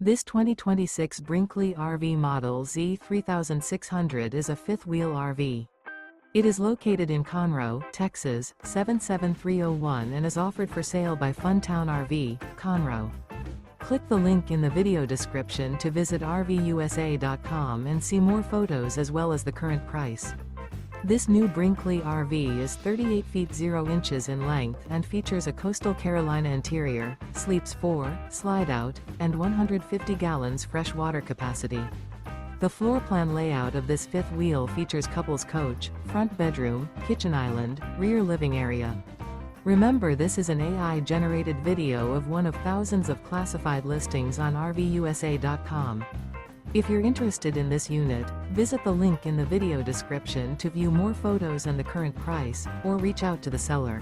This 2026 Brinkley RV Model Z 3600 is a fifth-wheel RV. It is located in Conroe, Texas, 77301 and is offered for sale by Funtown RV, Conroe. Click the link in the video description to visit RVUSA.com and see more photos as well as the current price. This new Brinkley RV is 38 feet 0 inches in length and features a Coastal Carolina interior, sleeps 4, slide-out, and 150 gallons fresh water capacity. The floor plan layout of this fifth wheel features couples coach, front bedroom, kitchen island, rear living area. Remember, this is an AI-generated video of one of thousands of classified listings on RVUSA.com. If you're interested in this unit, visit the link in the video description to view more photos and the current price, or reach out to the seller.